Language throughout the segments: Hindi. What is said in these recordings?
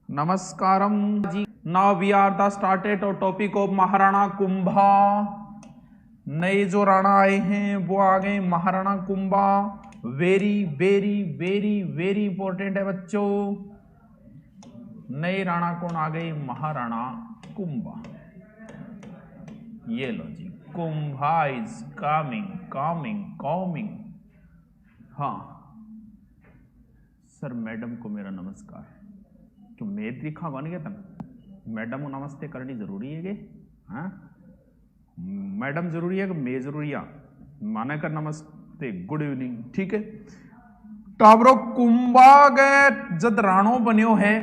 नमस्कारम जी। Now we are the started और टॉपिक ऑफ महाराणा कुंभा। नए जो राणा आए हैं वो आ गए Maharana Kumbha. Very very very very important है बच्चों। नए राणा कौन आ गए? महाराणा कुंभा। ये लो जी, Kumbha is coming coming coming. हाँ सर, मैडम को मेरा नमस्कार। तो मैं दिखा बन गया था, मैडम को नमस्ते करनी जरूरी है कि हाँ? मैडम जरूरी है कि मैं जरूरी है? माने कर नमस्ते, गुड इवनिंग, ठीक है। टाबरो कुंभा गए जद राणो बन्यो है,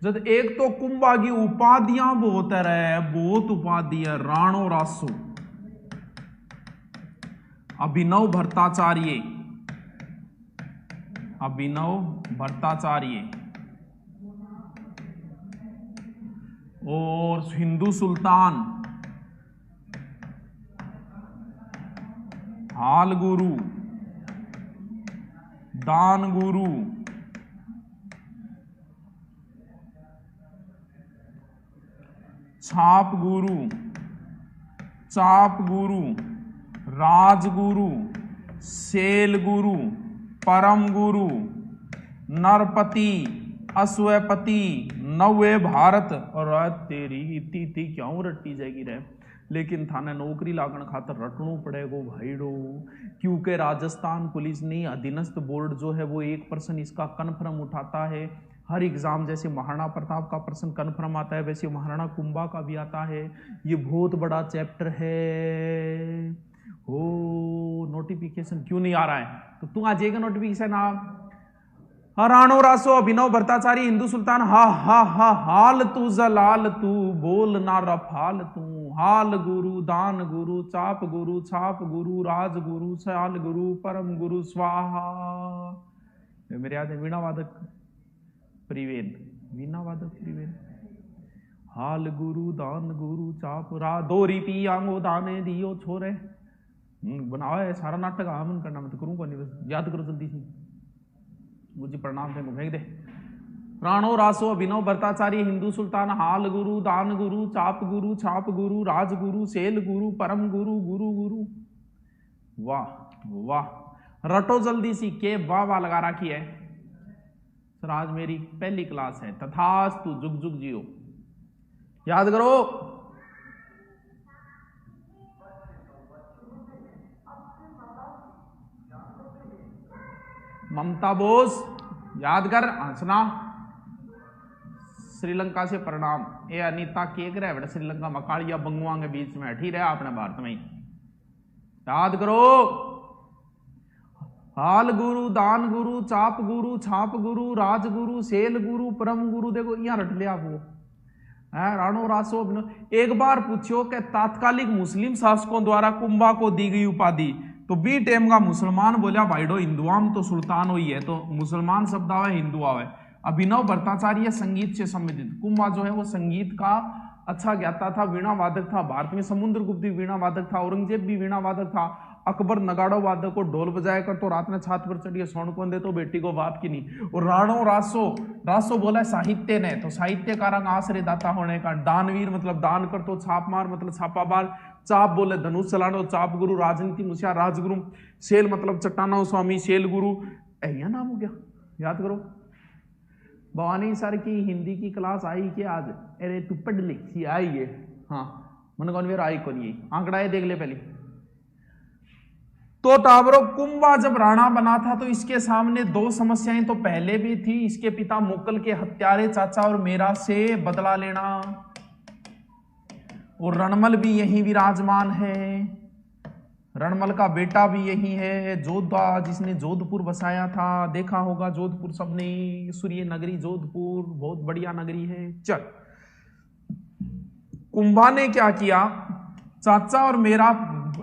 जद एक तो कुंभा की उपाधियां बहुत है, बहुत उपाधियां। राणो रासो, अभिनव भट्टाचार्य, अभिनव भट्टाचार्य और हिंदू सुल्तान, हाल गुरु, दान गुरु, छाप गुरु, चाप गुरु, राजगुरु, सेल गुरु, परम गुरु, नरपति, अश्वपति, नवे भारत। और तेरी इतनी क्यों रट्टी जाएगी रे? लेकिन थाने नौकरी लागण खातर रटणू पड़ेगा भाईडो, क्योंकि राजस्थान पुलिस ने अधीनस्थ बोर्ड जो है वो 1% इसका कन्फर्म उठाता है हर एग्जाम। जैसे महाराणा प्रताप का प्रश्न कन्फर्म आता है, वैसे महाराणा कुंभा का भी आता है। ये बहुत बड़ा चैप्टर है। हो नोटिफिकेशन क्यों नहीं आ रहा है? तो तू आ जाएगा नोटिफिकेशन। आप राणो रासो, अभिनव भट्टाचार्य, हिंदू सुल्तान। हा हा हा हाल तू जलाल तू, बोल ना रफाल तू। हाल गुरु, दान गुरु, चाप गुरु, छाप गुरु, राज गुरु, सयाल गुरु, परम गुरु, स्वाहा। मेरे याद है वीणा वादक प्रिवेन, वीणा वादक प्रिवेन। हाल गुरु, दान गुरु, चाप रा, दोरी पी आंगो दाने दियो छोरे। बनाओ है सारा नाटक आमन करना, मैं तो करूँ नहीं, बस याद करो जल्दी से। मुझे प्रणाम थे फेंक दे। राणो रासो, अभिनव भट्टाचार्य, हिंदू सुल्तान, हाल गुरु, दान गुरु, चाप गुरु, छाप गुरु, राज गुरु, सेल गुरु, परम गुरु, गुरु गुरु। वाह वाह, रटो जल्दी सी। के वाह वाह लगा रखी है सर। आज मेरी पहली क्लास है। तथास्तु, जुग जुग जियो। याद करो। ममता बोस, याद कर, हंसना। श्रीलंका से प्रणाम। ए अनीता केक रहे बेटा, श्रीलंका मकाड़िया बंगुआ के बीच में हठी रहा अपने भारत में ही। याद करो। हाल गुरु, दान गुरु, चाप गुरु, छाप गुरु, राज गुरु, सेल गुरु, परम गुरु। देखो यहां रट लिया वो राणो रासो। एक बार पूछो कि तात्कालिक मुस्लिम शासकों द्वारा कुंभा को दी गई उपाधि, तो बी टेम का मुसलमान बोला भाईडो हिंदुआम तो सुल्तान हुई है, तो मुसलमान शब्द आवे, हिंदू आवे। अभिनव भट्टाचार्य संगीत से संबंधित। कुंभा जो है वो संगीत का अच्छा ज्ञाता था, वीणा वादक था। भारत में समुद्रगुप्त भी वीणा वादक था, औरंगजेब भी वीणा वादक था। अकबर नगाड़ो वादक को ढोल बजाया कर, तो रात में छात पर चढ़िए सोन कौन दे तो बेटी को बाप की नहीं। और राणो रासो, रासो बोला साहित्य ने, तो साहित्यकारक आश्रय दाता होने का। दानवीर मतलब दान कर, तो छाप मार मतलब छापा मार। चाप बोले धनुष चलानो, चाप गुरु, राजनीति मुखिया, राजगुरु। सेल मतलब चट्टाना स्वामी, सेल गुरु। यह नाम हो गया, याद करो। भवानी सर की हिंदी की क्लास आई कि आज? अरे तू पढ़ लिखी आई है। हाँ मन कौन वेर आई कौन? ये आंकड़ा है, देख ले पहले। तो टाबरो कुंभा जब राणा बना था तो इसके सामने दो समस्याएं तो पहले भी थी। इसके पिता मुगल के हत्यारे चाचा और मेरा से बदला लेना, और रणमल भी यही विराजमान है। रणमल का बेटा भी यही है, जोधा, जिसने जोधपुर बसाया था। देखा होगा जोधपुर सबने, सूर्य नगरी जोधपुर, बहुत बढ़िया नगरी है। चल, कुंभा ने क्या किया? चाचा और मेरा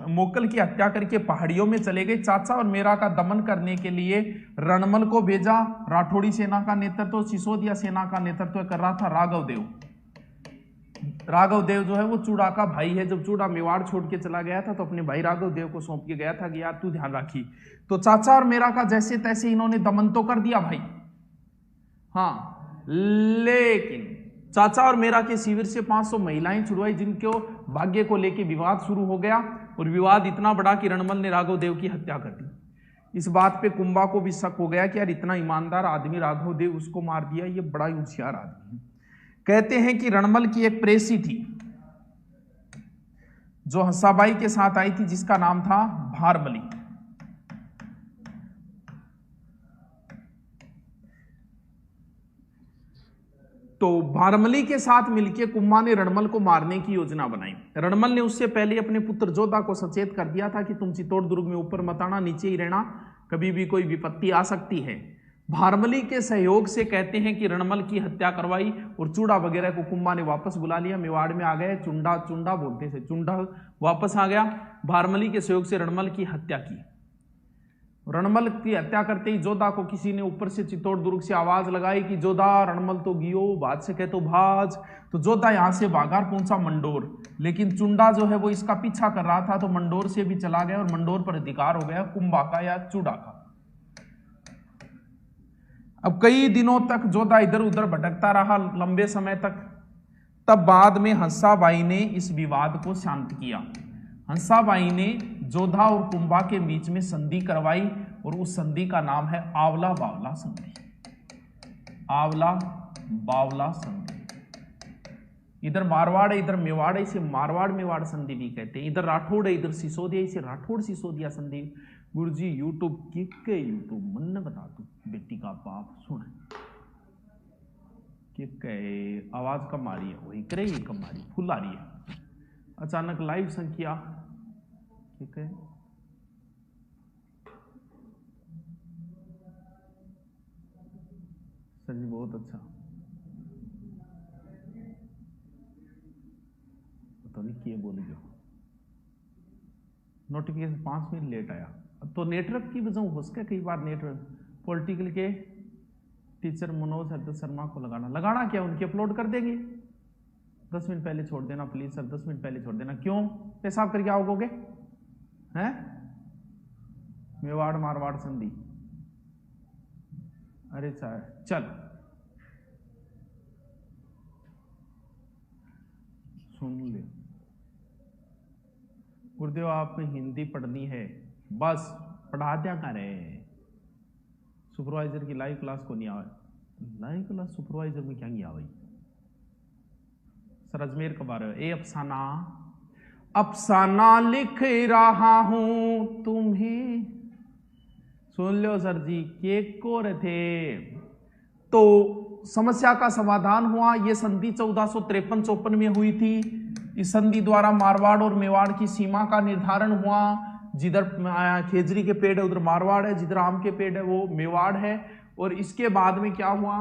मुगल की हत्या करके पहाड़ियों में चले गए। चाचा और मेरा का दमन करने के लिए रणमल को भेजा। राठौड़ी सेना का नेतृत्व, सिसोदिया सेना का नेतृत्व कर रहा था राघव देव। राघव देव जो है वो चूड़ा का भाई है। जब चूड़ा मेवाड़ छोड़ के चला गया था तो अपने भाई राघव देव को सौंप के गया था कि यार तू ध्यान रखी। तो चाचा और मेरा का जैसे तैसे इन्होंने दमन तो कर दिया भाई। हाँ, लेकिन चाचा और मेरा के शिविर से 500 महिलाएं छुड़वाई, जिनको भाग्य को लेकर विवाद शुरू हो गया और विवाद इतना बड़ा कि रणमल ने राघव देव की हत्या कर दी। इस बात पे कुंभा को भी शक हो गया कि यार इतना ईमानदार आदमी राघव देव, उसको मार दिया, ये बड़ा ही होशियार आदमी है। कहते हैं कि रणमल की एक प्रेसी थी जो हंसाबाई के साथ आई थी, जिसका नाम था भारमली। तो भारमली के साथ मिलकर कुंभा ने रणमल को मारने की योजना बनाई। रणमल ने उससे पहले अपने पुत्र जोधा को सचेत कर दिया था कि तुम चित्तौड़ दुर्ग में ऊपर मत आना, नीचे ही रहना, कभी भी कोई विपत्ति आ सकती है। भारमली के सहयोग से कहते हैं कि रणमल की हत्या करवाई और चूड़ा वगैरह को कुंभा ने वापस बुला लिया। मेवाड़ में आ गए, चुंडा चुंडा बोलते थे, चुंडा वापस आ गया। भारमली के सहयोग से रणमल की हत्या की। रणमल की हत्या करते ही जोधा को किसी ने ऊपर से चित्तौड़ दुर्ग से आवाज लगाई कि जोधा, रणमल तो गियो, बाज से कह तो भाज। तो जोधा यहां से भागार पहुंचा मंडोर, लेकिन चुंडा जो है वो इसका पीछा कर रहा था, तो मंडोर से भी चला गया और मंडोर पर अधिकार हो गया कुंभा का या चूड़ा का। अब कई दिनों तक जोधा इधर उधर भटकता रहा, लंबे समय तक। तब बाद में हंसाबाई ने इस विवाद को शांत किया। हंसाबाई ने जोधा और कुंभा के बीच में संधि करवाई और उस संधि का नाम है आवला बावला संधि। आवला बावला संधि। इधर मारवाड़ है, इधर मेवाड़ है, इसे मारवाड़ मेवाड़ संधि भी कहते हैं। इधर राठौड़ है, इधर सिसोदिया, इसे राठौड़ सिसोदिया संधि। गुरुजी यूट्यूब के यूट्यूब मन बता तू बेटी का बाप सुन के आवाज कम आ रही है, वही करे ही कम आ रही, फुल आ रही है। अचानक लाइव संख्या ठीक है, सर जी बहुत अच्छा। पता नहीं क्या बोल गया, नोटिफिकेशन 5 मिनट लेट आया। तो नेटवर्क की वजह हो सके, कई बार नेटवर्क। पॉलिटिकल के टीचर मनोज हरदत्त शर्मा को लगाना क्या, उनकी अपलोड कर देंगे। 10 मिनट पहले छोड़ देना प्लीज सर, 10 मिनट पहले छोड़ देना। क्यों, पेशाब करके आओगे हैं? मेवाड़ मारवाड़ संधि, अरे चल सुन ले गुरुदेव, आप हिंदी पढ़नी है बस पढ़ा दिया करे। सुपरवाइजर की लाइव क्लास को नहीं आवे, लाइव क्लास सुपरवाइजर में क्या नहीं आवे सर। अजमेर कब आ रहे हो? ए अफसाना, अफसाना लिख रहा हूं तुम्हें, सुन लो सर जी के कोर थे। तो समस्या का समाधान हुआ। यह संधि 1453-54 में हुई थी। इस संधि द्वारा मारवाड़ और मेवाड़ की सीमा का निर्धारण हुआ। जिधर खेजरी के पेड़ है उधर मारवाड़ है, जिधर आम के पेड़ है वो मेवाड़ है। और इसके बाद में क्या हुआ,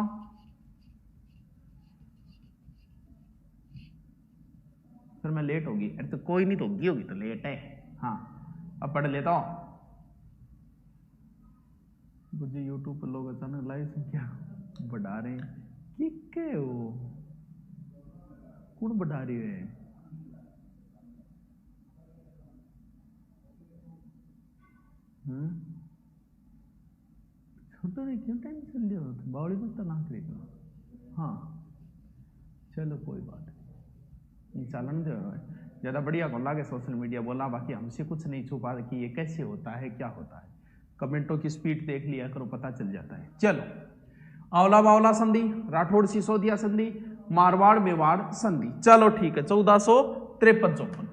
फिर मैं लेट होगी। अरे तो कोई नहीं, तो होगी तो लेट है। हाँ अब पढ़ लेता हूं। मुझे यूट्यूब पर लोग अचानक लाइव संख्या बढ़ा रहे हैं कि क्या हो, कौन बढ़ा रही है? छोटो नहीं, क्यों टेंशन ले रहा था, बावड़ी में तो ना करेगा। हाँ चलो कोई बात नहीं, चालन जो है ज़्यादा बढ़िया कौन लागे सोशल मीडिया बोला। बाकी हमसे कुछ नहीं छुपा कि ये कैसे होता है क्या होता है। कमेंटों की स्पीड देख लिया करो, पता चल जाता है। चलो, आवला बावला संधि, राठौड़ सिसोदिया संधि, मारवाड़ मेवाड़ संधि। चलो ठीक है, 1453-54।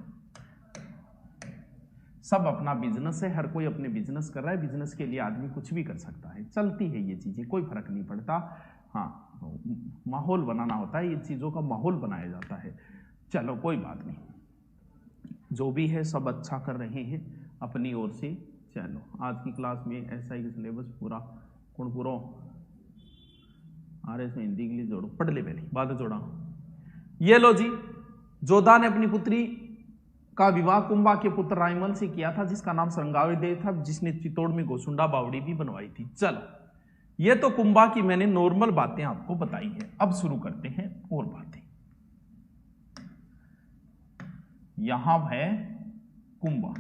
सब अपना बिजनेस है, हर कोई अपने बिजनेस कर रहा है। बिजनेस के लिए आदमी कुछ भी कर सकता है, चलती है ये चीजें, कोई फर्क नहीं पड़ता। हाँ माहौल बनाना होता है, ये चीजों का माहौल बनाया जाता है। चलो कोई बात नहीं, जो भी है सब अच्छा कर रहे हैं अपनी ओर से। चलो आज की क्लास में SI का सिलेबस पूरा कौन पूरा RS में हिंदी इंग्लिश जोड़ो, पढ़ ले पहले बाद जोड़ा। ये लो जी, जोधा ने अपनी पुत्री का विवाह कुंभा के पुत्र रायमल से किया था, जिसका नाम सरंगावी देव था, जिसने चित्तौड़ में गोसुंडा बावड़ी भी बनवाई थी। चलो ये तो कुंभा की मैंने नॉर्मल बातें आपको बताई है। अब शुरू करते हैं और बातें। यहां है कुंभा।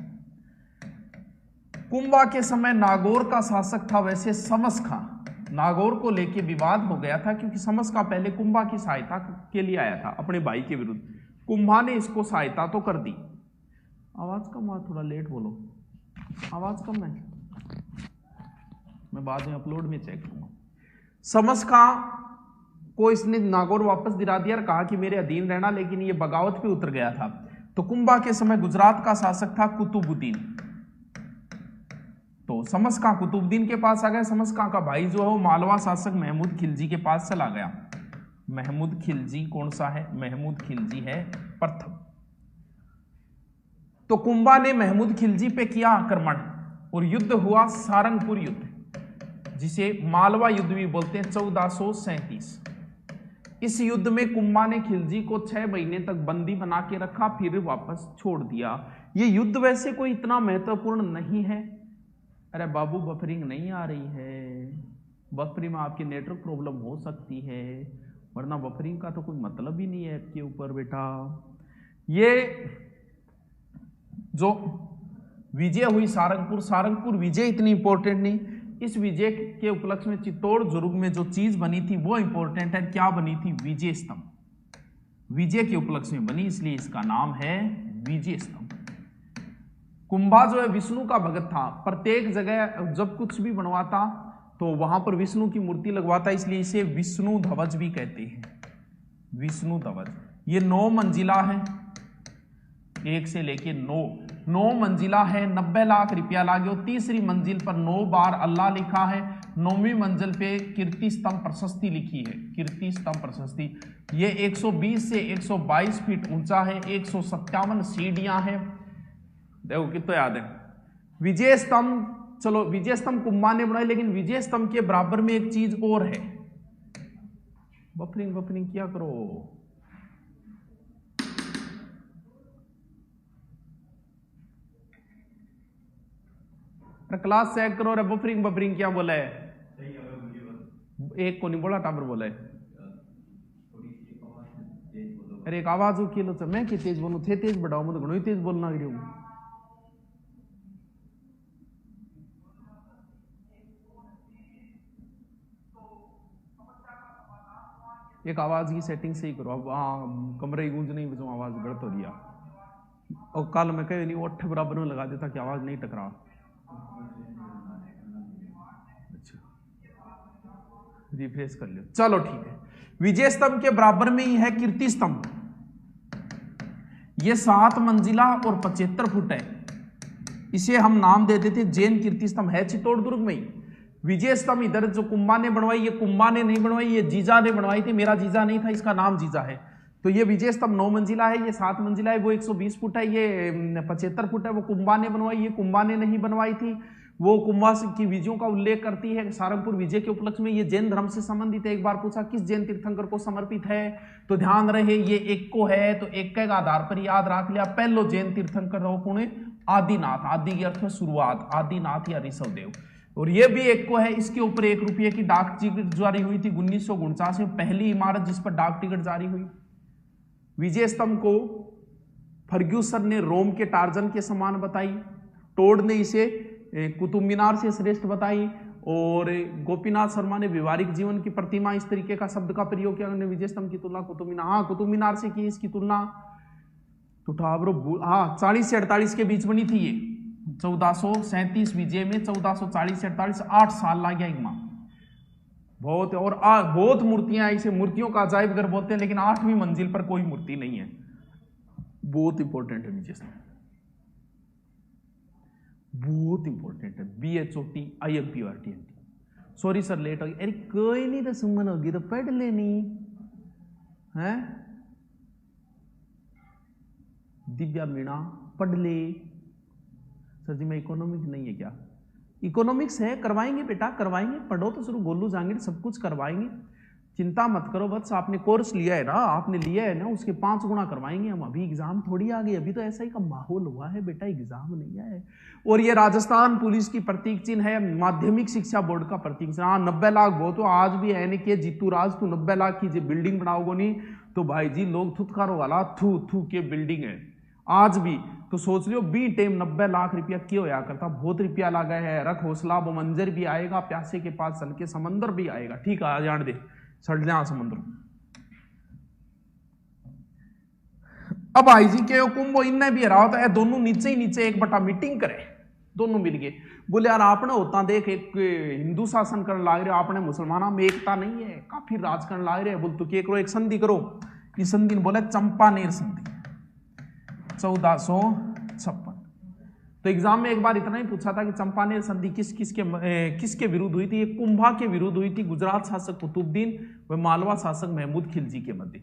कुंभा के समय नागौर का शासक था वैसे शमस खां। नागौर को लेके विवाद हो गया था, क्योंकि समस्का पहले कुंभा की सहायता के लिए आया था अपने भाई के विरुद्ध। कुंभा ने इसको सहायता तो कर दी। आवाज कम है, थोड़ा लेट बोलो, आवाज कम है, मैं बाद में अपलोड में चेक करूंगा। समस्का को इसने नागौर वापस दिला दिया और कहा कि मेरे अधीन रहना, लेकिन ये बगावत पे उतर गया था। तो कुंभा के समय गुजरात का शासक था कुतुबुद्दीन, तो समस्का कुतुबुद्दीन के पास आ गया। समस्का का भाई जो है वो मालवा शासक महमूद खिलजी के पास चला गया। महमूद खिलजी कौन सा है? महमूद खिलजी है प्रथम। तो कुंभा ने महमूद खिलजी पे किया आक्रमण और युद्ध हुआ सारंगपुर युद्ध, जिसे मालवा युद्ध भी बोलते हैं, 1437। इस युद्ध में कुंभा ने खिलजी को 6 महीने तक बंदी बना के रखा, फिर वापस छोड़ दिया। ये युद्ध वैसे कोई इतना महत्वपूर्ण नहीं है। अरे बाबू बफरिंग नहीं आ रही है, बफरिंग में आपकी नेटवर्क प्रॉब्लम हो सकती है, वरना बफरिंग का तो कोई मतलब ही नहीं है ऐप के ऊपर बेटा। ये जो विजय हुई सारंगपुर विजय इतनी इंपॉर्टेंट नहीं, इस विजय के उपलक्ष्य में चित्तौड़ दुर्ग में जो चीज बनी थी वो इंपॉर्टेंट है। क्या बनी थी? विजय स्तंभ। विजय के उपलक्ष्य में बनी, इसलिए इसका नाम है विजय स्तंभ। कुंभा जो है विष्णु का भगत था, प्रत्येक जगह जब कुछ भी बनवाता तो वहां पर विष्णु की मूर्ति लगवाता, इसलिए इसे विष्णु ध्वज भी कहते हैं। विष्णु ध्वज। ये 9 मंजिला है, 1 से लेके 9 मंजिला है। 90 लाख रुपया लागे। तीसरी मंजिल पर 9 बार अल्लाह लिखा है। 9वीं मंजिल पे कीर्ति स्तंभ प्रशस्ति लिखी है, कीर्ति स्तंभ प्रशस्ति। ये 120 से 122 फीट ऊंचा है, 157 सीढ़ियां हैं। देखो कितना याद है। विजय स्तंभ, चलो विजय स्तंभ कुंभा ने बनाई, लेकिन विजय स्तंभ के बराबर में एक चीज और है। बफरिंग क्या करो, क्लास चेक करो। रे बफरिंग क्या बोला है? एक को नहीं बोला, टावर बोला है। अरे एक आवाज किलो तो मैं कि तेज बोलूं थे, तेज बढ़ाओ, मैं तो घणो ही तेज बोलना गिरी हूं। एक आवाज की सेटिंग सही करो। अब कमरे की गूंज नहीं बचो, आवाज गलत हो गया। और कल मैं कहीं नहीं 8 बराबर में लगा देता कि आवाज नहीं टकरा। अच्छा रिफ्रेश कर लो, चलो ठीक है। विजय स्तंभ के बराबर में ही है कीर्ति स्तंभ। ये 7 मंजिला और 75 फुट है। इसे हम नाम दे देते जैन कीर्ति स्तंभ। है चित्तौड़ दुर्ग में ही। विजय स्तंभ इधर जो कुंभा ने बनवाई, ये कुंभा ने नहीं बनवाई, ये जीजा ने बनवाई थी। मेरा जीजा नहीं था, इसका नाम जीजा है। तो ये विजय स्तंभ 9 मंजिला है, ये 7 मंजिला है। वो 120 फुट है, ये 75 फुट है। वो कुंभा ने बनवाई, ये कुंभा ने नहीं बनवाई थी। वो कुंभा की विजयों का उल्लेख करती है। सारंगपुर विजय के उपलक्ष्य में ये जैन धर्म से संबंधित है। एक बार पूछा किस जैन तीर्थंकर को समर्पित है, तो ध्यान रहे ये एक को है, तो एक के आधार पर याद रख लिया। पहलो जैन तीर्थंकर रहो पुणे आदिनाथ, आदि के अर्थ में शुरुआत, आदिनाथ या ऋषभदेव। और ये भी एक को है। इसके ऊपर 1 रुपये की डाक टिकट जारी हुई थी 1949 में, पहली इमारत जिस पर डाक टिकट जारी हुई। विजय स्तंभ को फर्ग्यूसन ने रोम के टार्जन के समान बताई, टोड ने इसे कुतुब मीनार से श्रेष्ठ बताई, और गोपीनाथ शर्मा ने व्यवहारिक जीवन की प्रतिमा, इस तरीके का शब्द का प्रयोग किया। उन्होंने विजय स्तंभ की तुलना कुतुब मीनार, हाँ कुतुब मीनार से की इसकी तुलना। तो हाँ 40 से 48 के बीच बनी थी ये। 1437 विजय में 1440 से 48 8 साल लग गया इनमा बहुत। और बहुत मूर्तियां, इसे मूर्तियों का अजायब घर बोलते हैं, लेकिन 8वीं मंजिल पर कोई मूर्ति नहीं है। बहुत इंपॉर्टेंट है विजय स्तंभ, बहुत इंपॉर्टेंट है। BHOT सॉरी सर लेट हो गई। अरे कोई नहीं, तो सुमन होगी तो पढ़ लेनी है। दिव्या मीणा पढ़ ले। सर जी मैं इकोनॉमिक नहीं है क्या? इकोनॉमिक्स है, करवाएंगे बेटा करवाएंगे, पढ़ो तो शुरू गोलू जाएंगे, सब कुछ करवाएंगे, चिंता मत करो। बस आपने कोर्स लिया है ना, आपने लिया है ना, उसके 5 गुना करवाएंगे हम। अभी एग्जाम थोड़ी आ गई, अभी तो ऐसा ही का माहौल हुआ है बेटा, एग्जाम नहीं आया है। और ये राजस्थान पुलिस की प्रतीक चिन्ह है, माध्यमिक शिक्षा बोर्ड का प्रतीक चिन्ह। हाँ 90 लाख बहुत तो आज भी है नहीं कि जीतू राज तू 90 लाख की बिल्डिंग बनाओगे नहीं तो भाई जी लोग थुतकारो वाला थू थू के बिल्डिंग है आज भी। तो सोच लियो बी टेम 90 लाख रुपया क्यों होया करता, बहुत रुपया लगा है, रख हौसला, वो मंजर भी आएगा, प्यासे के पास चल के समंदर भी आएगा। ठीक है, आ जान दे, सड़ जा समुद्र। अब आई जी के कुंभ इन्हें भी हरा होता है, दोनों नीचे ही नीचे एक बटा मीटिंग करे, दोनों मिल गए, बोले यार आपने होता देख एक हिंदू शासन करने लाग रहे, आपने मुसलमानों में एकता नहीं है, काफी राज करने लाग रहे, बोल तो क्या करो, एक संधि करो। ये संधि बोले चंपानेर संधि 1456। तो एग्जाम में एक बार इतना ही पूछा था कि चंपानेर संधि किसके विरुद्ध हुई थी। ये कुंभा के विरुद्ध हुई थी, गुजरात शासक कुतुबुद्दीन व मालवा शासक महमूद खिलजी के मध्य।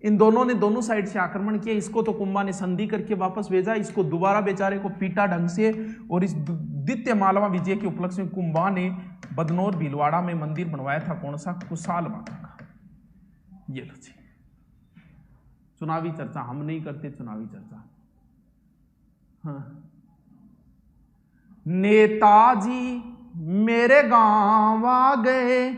इन दोनों ने दोनों साइड से आक्रमण किया। इसको तो कुंभा ने संधि करके वापस भेजा, इसको दोबारा बेचारे को पीटा ढंग से। और इस द्वितीय मालवा विजय के उपलक्ष्य में कुंभा ने बदनौर भीलवाड़ा में मंदिर बनवाया था, कौन सा, कुशाल माता का। ये लो जी, चुनावी चर्चा हम नहीं करते, चुनावी चर्चा। हाँ, नेताजी मेरे गांव आ गए,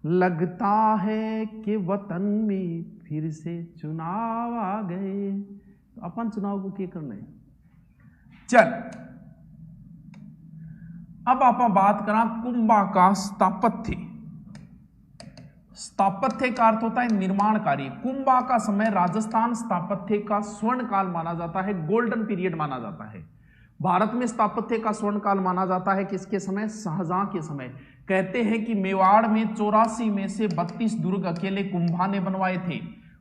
लगता है कि वतन में फिर से चुनाव आ गए। तो अपन चुनाव को क्या करना है। चल अब अपन बात करा कुंभा का स्थापत्य। स्थापत्य का अर्थ होता है निर्माण कार्य। कुंभा का समय राजस्थान स्थापत्य का स्वर्ण काल माना जाता है, गोल्डन पीरियड माना जाता है। भारत में स्थापत्य का स्वर्ण काल माना जाता है किसके समय, शाहजहां के समय। कहते हैं कि मेवाड़ में 84 में से 32 दुर्ग अकेले कुंभा ने बनवाए थे,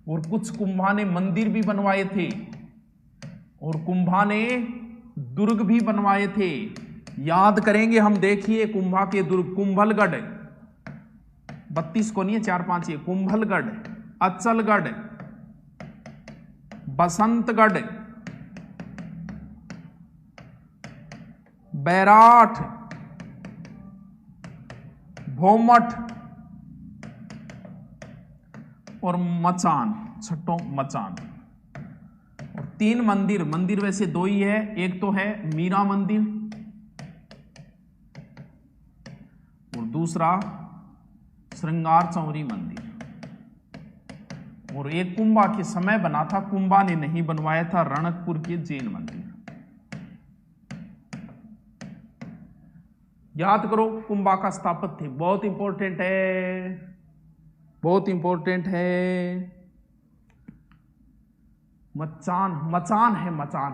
और कुछ कुंभा ने मंदिर भी बनवाए थे, और कुंभा ने दुर्ग भी बनवाए थे। याद करेंगे हम, देखिए कुंभा के दुर्ग, कुंभलगढ़ 32 को नहीं है, 4-5 है, कुंभलगढ़, अचलगढ़, बसंतगढ़, बैराठ, भोमठ और मचान, छठों मचान। और 3 मंदिर वैसे 2 ही है, एक तो है मीरा मंदिर और दूसरा श्रृंगार चौरी मंदिर। और एक कुंभा के समय बना था, कुंभा ने नहीं बनवाया था, रणकपुर के जैन मंदिर। याद करो, कुंभा का स्थापत्य बहुत इंपॉर्टेंट है, बहुत इंपॉर्टेंट है। मचान है, मचान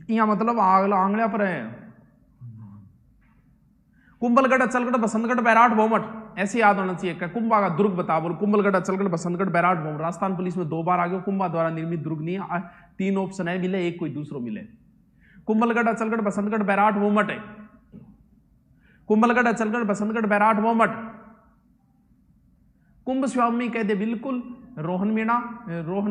यहां मतलब आंगलिया पर है। कुंभलगढ़, अचलगढ़, बसंतगढ़, बैराठ, भोमठ, ऐसे याद होना चाहिए। कुंभा का दुर्ग बता, बोल कुंभलगढ़, अचलगढ़, बसंतगढ़, बैराठ, भोमठ। राजस्थान पुलिस में 2 बार आ गए। कुंभा द्वारा निर्मित दुर्ग नहीं है, 3 ऑप्शन है, मिले एक कोई दूसरो मिले। कुंभलगढ़, अचलगढ़, बसंतगढ़, बैराठ, भोमठ है। कुंभलगढ़, अचलगढ़, बसंतगढ़, बैराठ, भोमठ। कुंभ स्वामी कह दे बिल्कुल, रोहन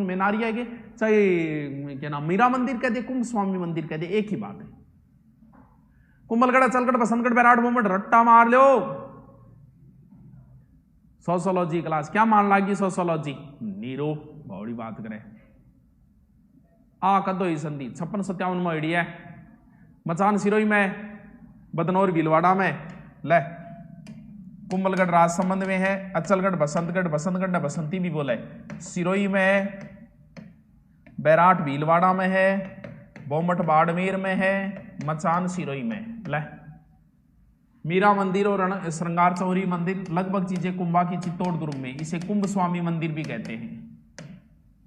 मेनारिया के चाहे क्या नाम, मीरा मंदिर कह दे, कुंभ स्वामी मंदिर कह दे, एक ही बात है। कुंभलगढ़, अचलगढ़, बसंतगढ़, बैराठ, भोमठ, रट्टा मार लो। सोशियोलॉजी क्लास क्या मान लागी, सोशियोलॉजी नीरो बड़ी बात करे। कदो ही संधि 56-57 में आईडी है। मचान सिरोही में, बदनौर भीलवाड़ा में, ले कुंभलगढ़ राजसमंद में है, अचलगढ़ बसंतगढ़ ने बसंती भी बोला है, सिरोही में है, बैराठ भीलवाड़ा में है, भोमठ बाड़मेर में है, मचान सिरोही में। ले मीरा मंदिर और श्रृंगार चौरी मंदिर लगभग चीजें कुंभा की चित्तौड़ दुर्ग में। इसे कुंभ स्वामी मंदिर भी कहते हैं,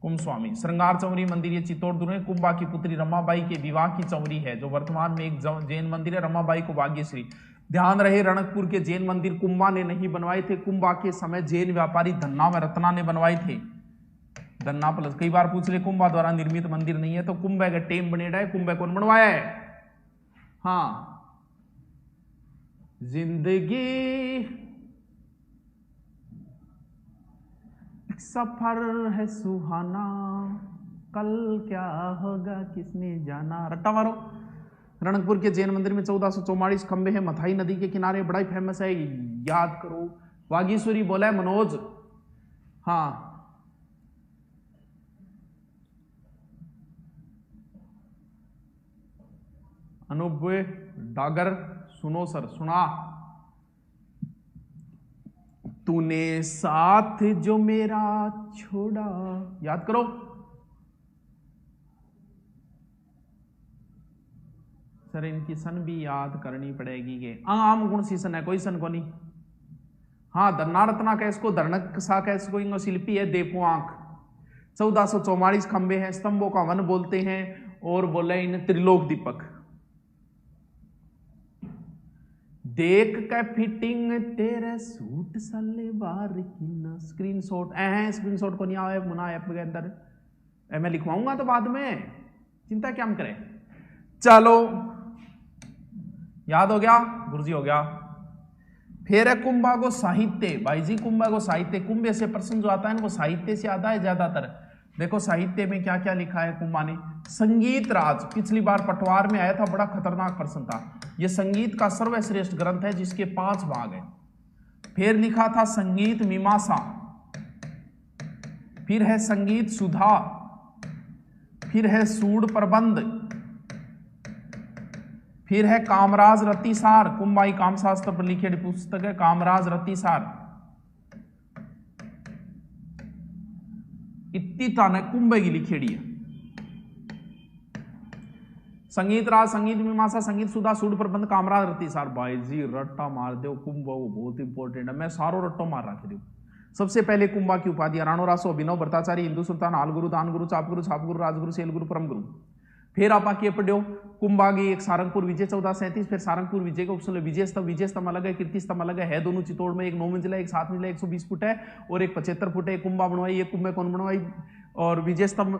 कुंभ स्वामी। श्रृंगार चौरी मंदिर ये चित्तौड़ दुर्ग में कुंभा की पुत्री रमाबाई के विवाह की चौरी है, जो वर्तमान में एक जैन मंदिर है। रमाबाई को भाग्यश्री। ध्यान रहे, रणकपुर के जैन मंदिर कुंभा ने नहीं बनवाए थे, कुंभा के समय जैन व्यापारी धन्ना व रत्ना ने बनवाए थे। धन्ना प्लस कई बार पूछ ले, कुंभा द्वारा निर्मित मंदिर नहीं है, तो कुंभा का टेम बनेड़ा है, कुंभा कौन बनवाया है। हाँ, जिंदगी एक सफर है सुहाना, कल क्या होगा किसने जाना। रट्टा मारो। रणकपुर के जैन मंदिर में 1444 खंबे हैं, मथाई नदी के किनारे, बड़ा ही फेमस है, याद करो। वागीश्वरी बोला है मनोज। हाँ, अनुभव डागर सुनो सर, सुना। तूने साथ जो मेरा छोड़ा, याद करो। सर इनकी सन भी याद करनी पड़ेगी के आम गुण सी सन है, कोई सन को नहीं। हाँ धरना रत्ना कैसको, धरणक सा कैसको, इंगो शिल्पी है देपो आंख। 1444 खंबे हैं, स्तंभों का वन बोलते हैं, और बोले इन त्रिलोक दीपक। देख के फिटिंग तेरे सूट सलवार की ना, स्क्रीनशॉट स्क्रीनशॉट को नहीं आया मुना ऐप के अंदर, मैं लिखवाऊंगा तो बाद में, चिंता क्या हम करें। चलो याद हो गया, गुरुजी हो गया। फिर है कुंभागो साहित्य। भाई जी कुंभागो साहित्य, कुंभ से प्रश्न जो आता है वो साहित्य से आता है ज्यादातर। देखो साहित्य में क्या क्या लिखा है कुंभा ने। संगीत राज, पिछली बार पटवार में आया था, बड़ा खतरनाक प्रश्न था। यह संगीत का सर्वश्रेष्ठ ग्रंथ है जिसके 5 भाग हैं। फिर लिखा था संगीत मीमांसा, फिर है संगीत सुधा, फिर है सूड प्रबंध, फिर है कामराज रतिसार। कुंभाई कामशास्त्र पर लिखी पुस्तक है कामराज रतिसार। इतनी ताने कुंभ की लिखेड़ी है। संगीत राज, संगीत मीमांसा, संगीत सुधा, सूड प्रबंध, कामराज रतिसार। भाई जी रट्टा मार दो, कुंभ वो बहुत इंपॉर्टेंट है, मैं सारो रट्टो मार रखे दू। सबसे पहले कुंभा की उपाधि राणो रासो, अभिनव, भ्रताचारी, हिंदू सुल्तान, आल गुरु, दान गुरु, चाप गुरु, छाप गुरु, राजगुरु, सेल गुरु, परम गुरु। फिर आप आके पढ़ो कुंभागी एक सारंगपुर विजय 1437, फिर सारंगपुर विजय का उपसुल विजय स्तंभ अलग है, कीर्ति स्तंभ अलग है दोनों चित्तौड़ में। एक 9 मंजिला, एक 7 मंजिला, 120 फुट है, और एक 75 फुट है। कुंभा बनवाई, ये कुंभ कौन बनवाई? और विजय स्तंभ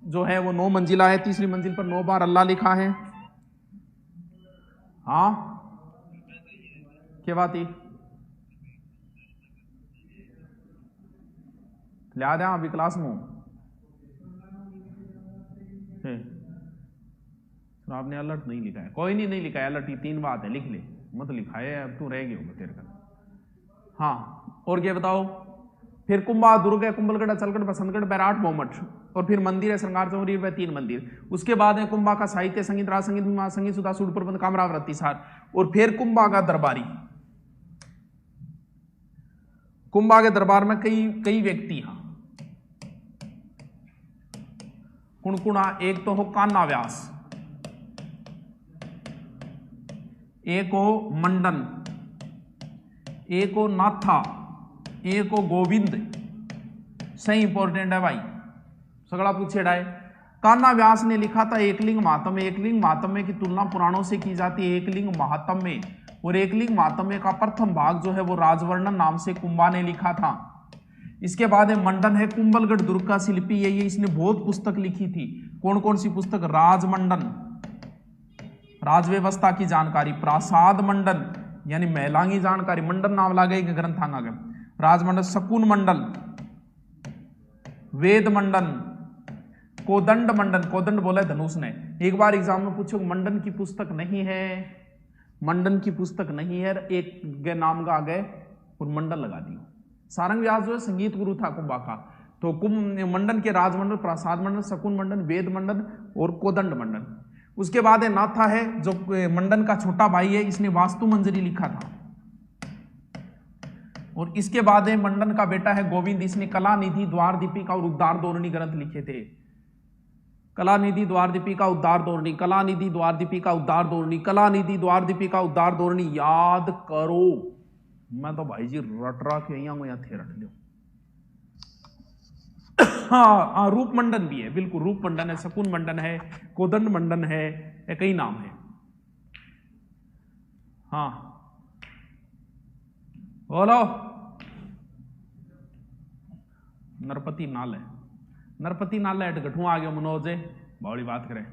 जो है वो 9 मंजिला है, तीसरी मंजिल पर 9 बार अल्लाह लिखा है। हाँ क्या बात ही लिया दे अभी क्लास में आपने अलर्ट नहीं लिखा है, कोई नहीं लिखा है अलर्ट, 3 बात है, लिख ले मत लिखा है, अब तू रह गई होगा तेरे का। हाँ और क्या बताओ। फिर कुंभा, दुर्ग है, कुंभलगढ़, अचलगढ़, बसंतगढ़, बैराट, मोमठ, और फिर मंदिर है श्रृंगार चौरी व 3 मंदिर। उसके बाद है कुंभा का साहित्य, संगीत राज, संगीत मीमांसा, संगीत सुधा, सूड प्रबंध, कामराज रतिसार। और फिर कुंभा का दरबारी। कुंभा के दरबार में कई व्यक्ति हैं। कुणकुणा, एक तो हो कान्हा व्यास, एक हो मंडन, एक हो नाथा, एक हो गोविंद। सही इंपॉर्टेंट है भाई, सगड़ा पूछेड़ा है। कान्हा व्यास ने लिखा था एकलिंग महात्म्य। एकलिंग महात्म्य की तुलना पुराणों से की जाती है एकलिंग महात्म्य, और एकलिंग महात्म्य का प्रथम भाग जो है वो राजवर्णन नाम से कुंभा ने लिखा था। इसके बाद है मंडन है, कुंभलगढ़ दुर्ग का शिल्पी है ये, इसने बहुत पुस्तक लिखी थी। कौन कौन सी पुस्तक? राजमंडन, राज व्यवस्था की जानकारी, प्रासाद मंडन यानी महिला की जानकारी, मंडन नाम लागे ग्रंथांग आगे, राजमंडल, शकुन मंडल, वेद मंडन, कोदंड मंडन, कोदंड बोला है धनुष ने। एक बार एग्जाम में पूछो मंडन की पुस्तक नहीं है, मंडन की पुस्तक नहीं है, एक नाम का आगे और मंडल लगा दियो। सारंग व्यास जो है संगीत गुरु था कुंभा का, तो कुंभ मंडन के राजमंडल, प्रासाद मंडल, शकुन मंडन, वेद मंडन और कोदंड मंडन। उसके बाद है नाथा है जो मंडन का छोटा भाई है, इसने वास्तु मंजरी लिखा था। और इसके बाद है मंडन का बेटा है गोविंद, इसने कला निधि, द्वार दीपिका और उद्धार धोरणी ग्रंथ लिखे थे। कला निधि, द्वार दीपिका, उद्धार धोरणी, कला निधि, द्वार दीपिका, उद्धार धोरणी, कला निधि, द्वार दीपिका, उद्धार धोरणी। याद करो, मैं तो भाई जी रट रहा के यहाँ थे रट लो। हाँ रूप मंडन भी है, बिल्कुल रूप मंडन है, शकुन मंडन है, कोदंड मंडन है, कई नाम है। हाँ बोलो। नरपति नाल है, नरपति नाल है, गठुआ आ गया मनोज बड़ी बात करें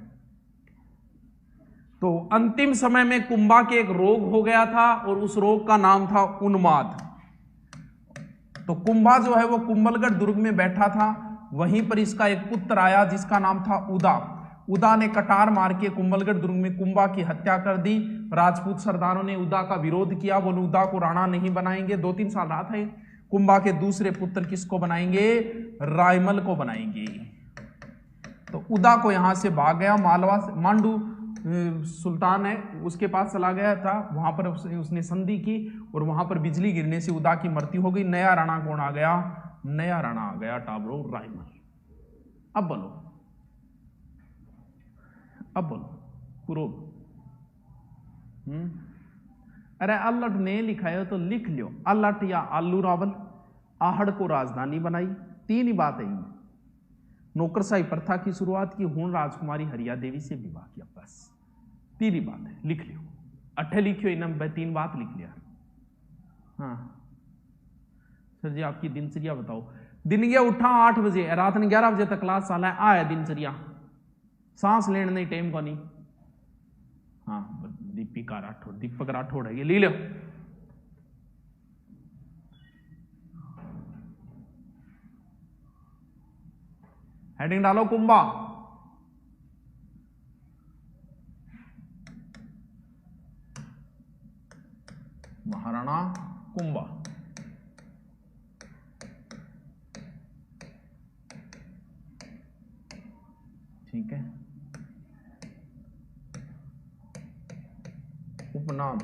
तो अंतिम समय में कुंभा के एक रोग हो गया था और उस रोग का नाम था उन्माद। तो कुंभा जो है वो कुंभलगढ़ दुर्ग में बैठा था, वहीं पर इसका एक पुत्र आया जिसका नाम था उदा। उदा ने कटार मार के कुंभलगढ़ दुर्ग में कुंभा की हत्या कर दी। राजपूत सरदारों ने उदा का विरोध किया, बोले उदा को राणा नहीं बनाएंगे। 2-3 साल रहा था। कुंभा के दूसरे पुत्र किसको बनाएंगे? रायमल को बनाएंगे। तो उदा को यहां से भाग गया, मालवा मांडू सुल्तान है उसके पास चला गया था, वहां पर उसने संधि की और वहां पर बिजली गिरने से उदा की मृत्यु हो गई। नया राणा कौन आ गया? नया राणा आ गया टाबरो रायमल। अब बोलो, अब बोलो कुरूब। अरे अल्लट ने लिखा है तो लिख लियो, अल्लट या आलू रावल, आहड़ को राजधानी बनाई, तीन ही बात है इनमें। नौकरशाही प्रथा की शुरुआत की, हूं राजकुमारी हरिया देवी से विवाह किया, बस तीन ही बात है, लिख लियो। अट्ठे लिखियो इनम, तीन बात लिख लिया। हाँ सर जी आपकी दिनचर्या बताओ। दिन गया उठा 8 बजे, रात ने 11 बजे तक क्लास चला है, आया दिनचर्या, सांस लेने नहीं टाइम को नहीं। हाँ दीपिका राठौड़, दीपक राठौड़ है ये, ले लो। हेडिंग डालो कुंभा। महाराणा कुंभा। ठीक है। उपनाम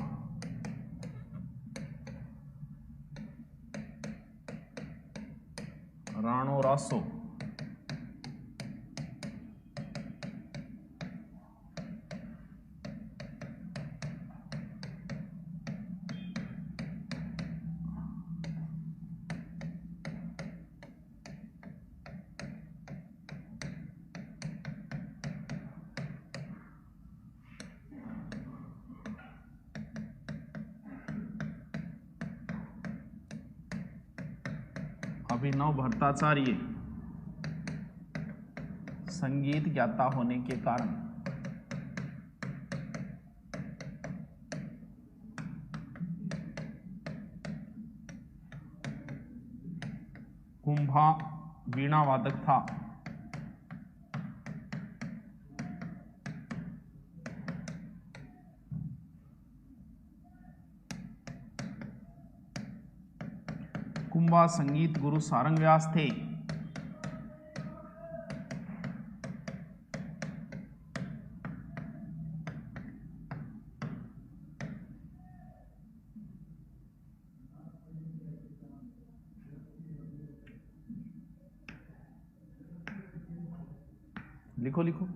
राणो रासो। अभिनव भट्टाचार्य संगीत ज्ञाता होने के कारण कुंभा वीणा वादक था। कुंभा संगीत गुरु सारंग व्यास थे। लिखो लिखो।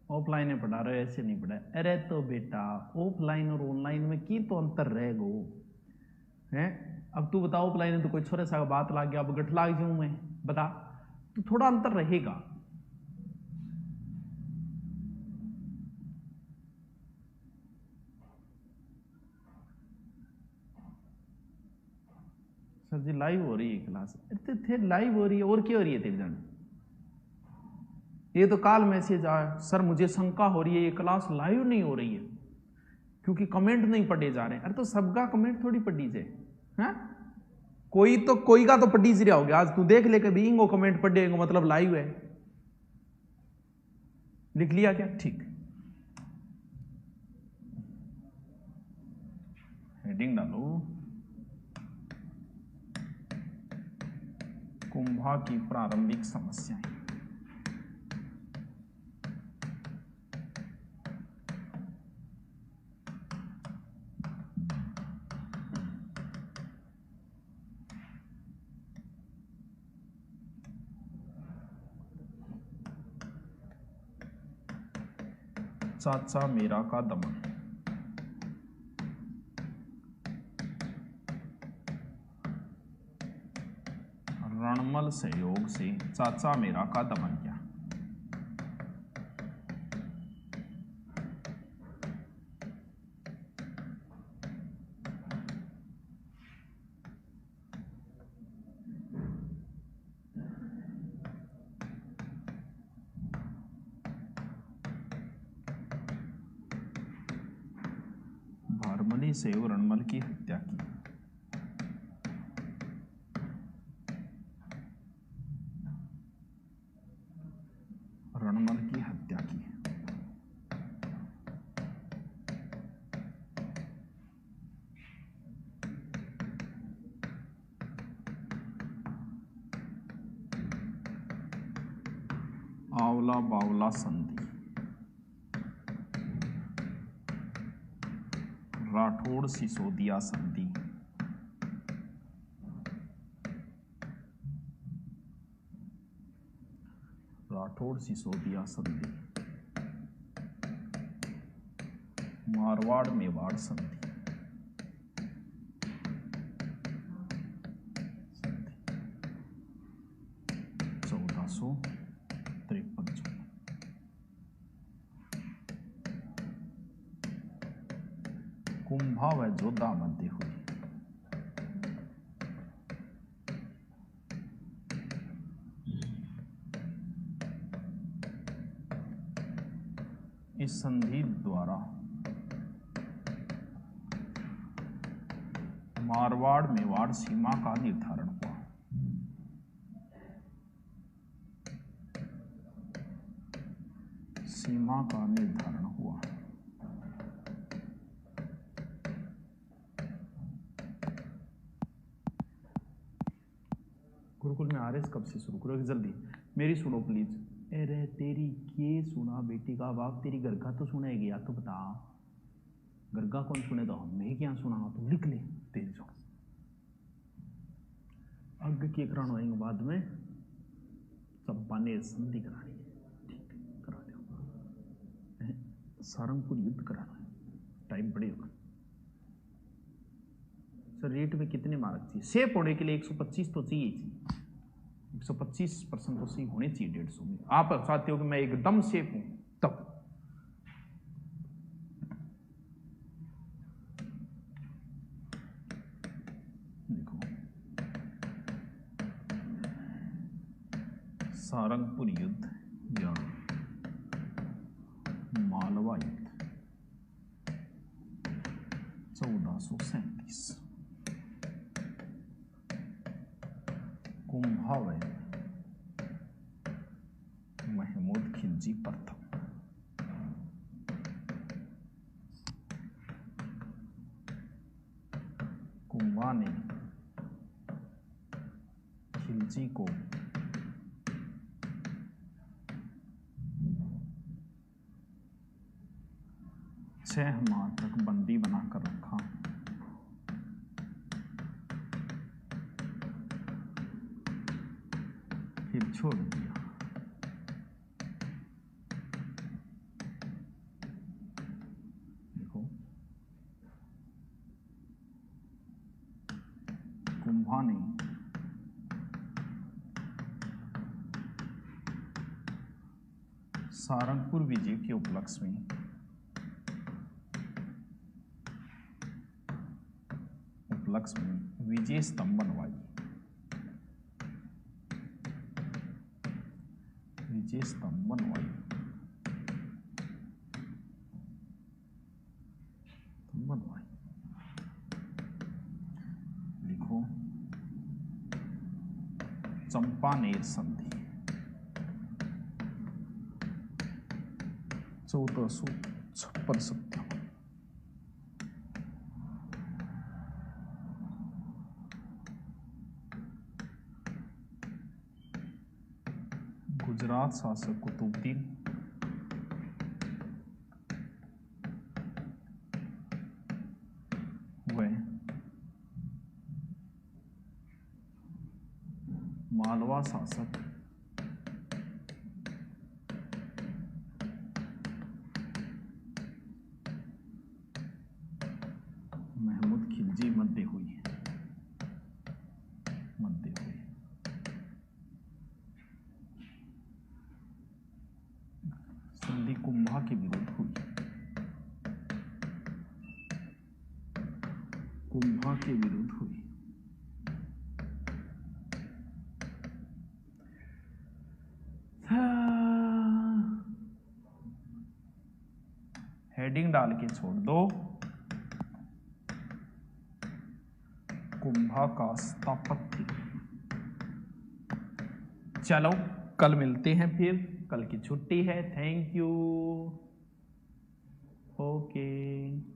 ऑफलाइन में पढ़ा रहे हो, ऐसे नहीं पढ़ा। अरे तो बेटा ऑफलाइन और ऑनलाइन में की तो अंतर रह गो है। अब तू बता, ऑफलाइन में तो कोई छोरे सा बात लाग गया, अब गठ लाग जाऊं मैं, बता, तो थोड़ा अंतर रहेगा। सर जी लाइव हो रही है क्लास, थे लाइव हो रही है, और क्या हो रही है तेरे जान? ये तो काल मैसेज आया, सर मुझे शंका हो रही है ये क्लास लाइव नहीं हो रही है क्योंकि कमेंट नहीं पढ़े जा रहे हैं। अरे तो सबका कमेंट थोड़ी पढ़ी जाए, हाँ? कोई का तो पढ़ी ही रहा होगा। आज तू देख ले कभी इंगो कमेंट पढ़ेगा मतलब लाइव है। लिख लिया क्या? ठीक, हेडिंग डालो, कुंभा की प्रारंभिक समस्याएं। चाचा मेरा का दमन, रणमल सहयोग से चाचा मेरा का दमन किया। भारमनी से रणमल की हत्या की। रणमल की हत्या की। आवला बावला संधि, राठौड़ सिसोदिया संधि, राठौड़ सिसोदिया संधि, मारवाड़ मेवाड़ संधि, 1453। कुंभा व जोधा मध्य हुई। इस संधि द्वारा मारवाड़ मेवाड़ सीमा का निर्धारण हुआ। सीमा का निर्धारण हुआ। गुरुकुल में आरएस कब से शुरू करोगे? जल्दी मेरी सुनो प्लीज। अरे तेरी ये सुना बेटी का बाप, तेरी घर का तो सुनेगी या तो बता। घर का कौन सुने तो हमें क्या सुना, तो लिख ले तेरी सुन। अग्ग की कराना होएंगे बाद में, चंपा ने संधि करानी है, ठीक करा दो। सारंगपुर युद्ध कराना है, टाइम पड़ेगा। सर रेट में कितने मार्क चाहिए? सेफ होने के लिए 125 तो चाहिए ही, 125% तो सही होने चाहिए 150 में। आप चाहते हो कि मैं एकदम सेफ हूं तब। देखो सारंगपुर युद्ध या मालवा युद्ध 1437। कुंभा व महमूद खिलजी प्रथम। कुंभा ने खिलजी को 6 माह तक बंदी बनाकर रखा। फिर छोड़ दिया। सारंगपुर विजय के उपलक्ष्य में विजय स्तंभ बनवाइए। विजय स्तंभ बनवाइए। लिखो चंपानेर संधि 1456 सत्यावन। गुजरात शासक कुतुबुद्दीन व मालवा शासक महमूद खिलजी मध्य हुई। संधि कुंभा के विरुद्ध हुई। कुंभा के विरुद्ध हुई। हेडिंग डाल के छोड़ दो। कुंभा का स्थापत्य। चलो कल मिलते हैं, फिर कल की छुट्टी है। Thank you. ओके।